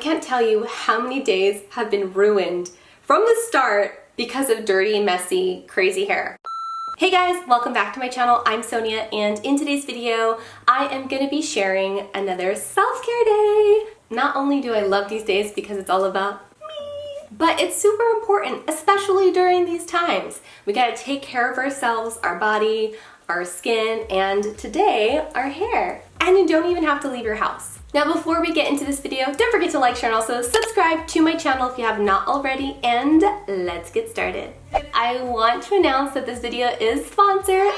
can't tell you how many days have been ruined from the start because of dirty, messy, crazy hair. Hey guys, welcome back to my channel. I'm Sonia, and in today's video, I am gonna be sharing another self-care day. Not only do I love these days because it's all about me, but it's super important, especially during these times. We gotta take care of ourselves, our body, our skin, and today, our hair. And you don't even have to leave your house. Now before we get into this video, don't forget to like, share, and also subscribe to my channel if you have not already, and let's get started. I want to announce that this video is sponsored.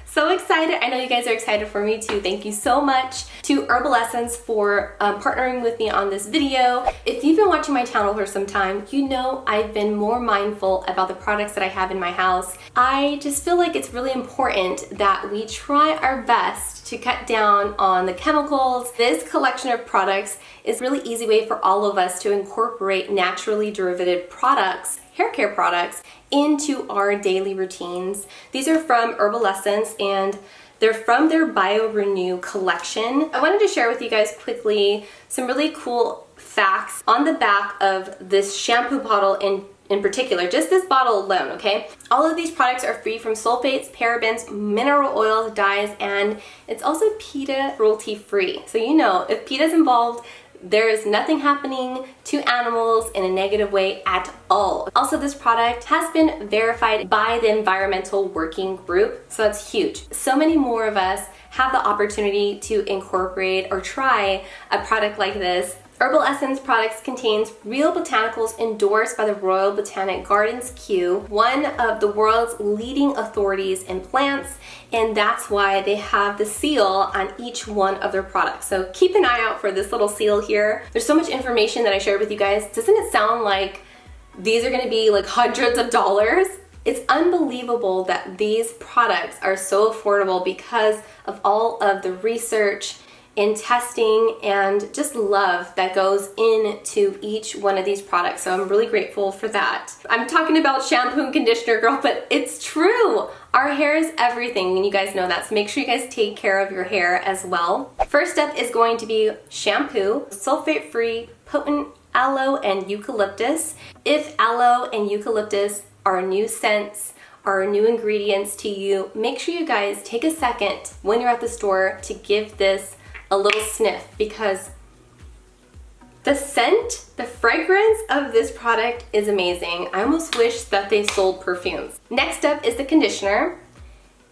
So excited. I know you guys are excited for me too. Thank you so much to Herbal Essence for partnering with me on this video. If you've been watching my channel for some time, you know I've been more mindful about the products that I have in my house. I just feel like it's really important that we try our best to cut down on the chemicals. This collection of products is a really easy way for all of us to incorporate naturally derivative products, hair care products, into our daily routines. These are from Herbal Essence and they're from their Bio Renew collection. I wanted to share with you guys quickly some really cool facts on the back of this shampoo bottle in particular, just this bottle alone, okay? All of these products are free from sulfates, parabens, mineral oils, dyes, and it's also PETA cruelty-free. So you know, if PETA is involved, there is nothing happening to animals in a negative way at all. Also, this product has been verified by the Environmental Working Group, so that's huge. So many more of us have the opportunity to incorporate or try a product like this. Herbal Essence products contains real botanicals endorsed by the Royal Botanic Gardens Kew, one of the world's leading authorities in plants, and that's why they have the seal on each one of their products. So keep an eye out for this little seal here. There's so much information that I shared with you guys. Doesn't it sound like these are gonna be like hundreds of dollars? It's unbelievable that these products are so affordable because of all of the research in testing and just love that goes into each one of these products. So I'm really grateful for that. I'm talking about shampoo and conditioner, girl, but it's true. Our hair is everything, and you guys know that. So make sure you guys take care of your hair as well. First up is going to be shampoo, sulfate-free, potent aloe and eucalyptus. If aloe and eucalyptus are new scents, are new ingredients to you, make sure you guys take a second when you're at the store to give this a little sniff, because the scent, the fragrance of this product is amazing. I almost wish that they sold perfumes. Next up is the conditioner,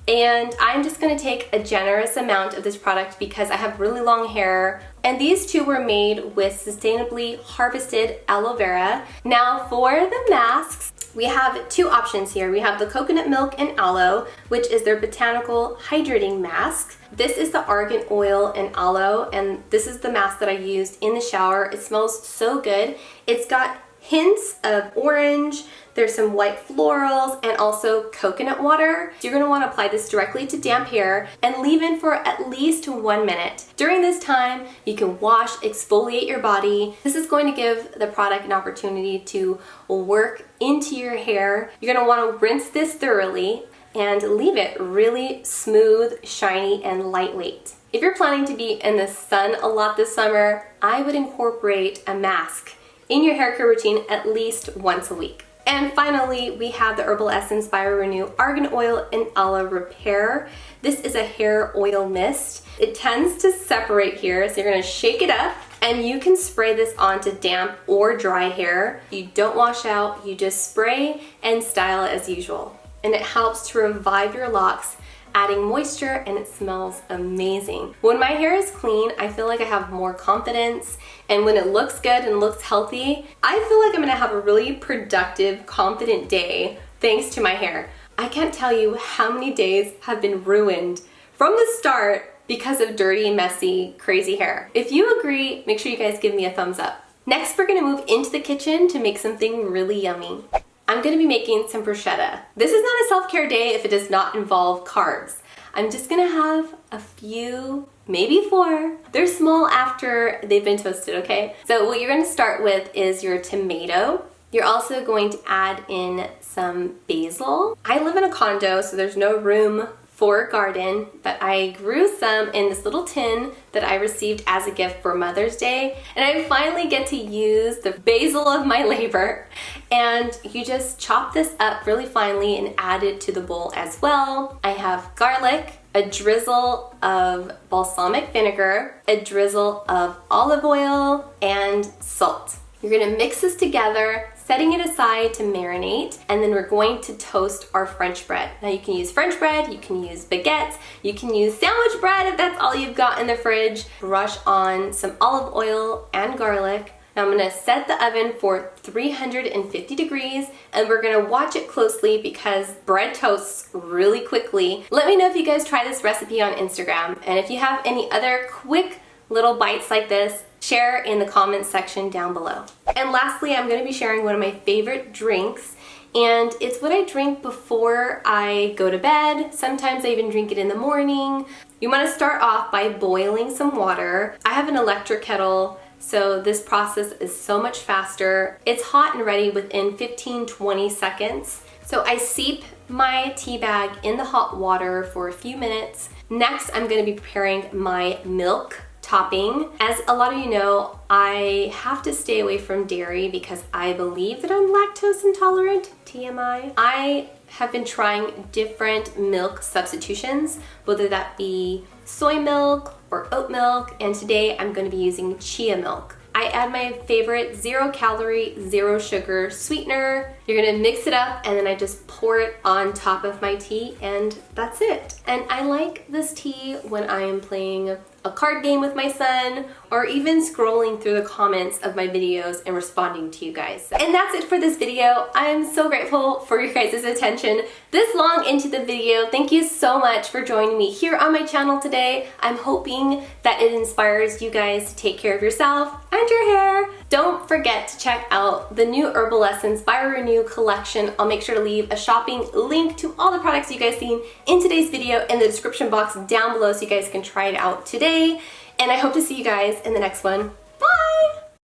and I'm just gonna take a generous amount of this product because I have really long hair, and these two were made with sustainably harvested aloe vera. Now for the masks, we have two options here. We have the coconut milk and aloe, which is their botanical hydrating mask. This is the argan oil and aloe, and this is the mask that I used in the shower. It smells so good. It's got hints of orange, there's some white florals, and also coconut water. So you're gonna wanna apply this directly to damp hair and leave in for at least 1 minute. During this time, you can wash, exfoliate your body. This is going to give the product an opportunity to work into your hair. You're gonna wanna rinse this thoroughly and leave it really smooth, shiny, and lightweight. If you're planning to be in the sun a lot this summer, I would incorporate a mask in your hair care routine at least once a week. And finally, we have the Herbal Essence Bio Renew Argan Oil and Aloe Repair. This is a hair oil mist. It tends to separate here, so you're gonna shake it up, and you can spray this onto damp or dry hair. You don't wash out, you just spray and style it as usual. And it helps to revive your locks, adding moisture, and it smells amazing. When my hair is clean, I feel like I have more confidence, and when it looks good and looks healthy, I feel like I'm gonna have a really productive, confident day thanks to my hair. I can't tell you how many days have been ruined from the start because of dirty, messy, crazy hair. If you agree, make sure you guys give me a thumbs up. Next, we're gonna move into the kitchen to make something really yummy. I'm gonna be making some bruschetta. This is not a self-care day if it does not involve carbs. I'm just gonna have a few, maybe 4. They're small after they've been toasted, okay? So what you're gonna start with is your tomato. You're also going to add in some basil. I live in a condo, so there's no room for garden, but I grew some in this little tin that I received as a gift for Mother's Day. And I finally get to use the basil of my labor. And you just chop this up really finely and add it to the bowl as well. I have garlic, a drizzle of balsamic vinegar, a drizzle of olive oil, and salt. You're gonna mix this together, setting it aside to marinate, and then we're going to toast our French bread. Now you can use French bread, you can use baguettes, you can use sandwich bread if that's all you've got in the fridge. Brush on some olive oil and garlic. Now I'm gonna set the oven for 350 degrees and we're gonna watch it closely because bread toasts really quickly. Let me know if you guys try this recipe on Instagram, and if you have any other quick little bites like this, share in the comments section down below. And lastly, I'm gonna be sharing one of my favorite drinks, and it's what I drink before I go to bed. Sometimes I even drink it in the morning. You wanna start off by boiling some water. I have an electric kettle, so this process is so much faster. It's hot and ready within 15-20 seconds. So I steep my tea bag in the hot water for a few minutes. Next, I'm gonna be preparing my milk topping. As a lot of you know, I have to stay away from dairy because I believe that I'm lactose intolerant, TMI. I have been trying different milk substitutions, whether that be soy milk or oat milk, and today I'm going to be using chia milk. I add my favorite 0 calorie, 0 sugar sweetener. You're gonna mix it up and then I just pour it on top of my tea and that's it. And I like this tea when I am playing a card game with my son, or even scrolling through the comments of my videos and responding to you guys. And that's it for this video. I'm so grateful for your guys' attention this long into the video. Thank you so much for joining me here on my channel today. I'm hoping that it inspires you guys to take care of yourself and your hair. Don't forget to check out the new Herbal Essence by Renew collection. I'll make sure to leave a shopping link to all the products you guys seen in today's video in the description box down below so you guys can try it out today. And I hope to see you guys in the next one.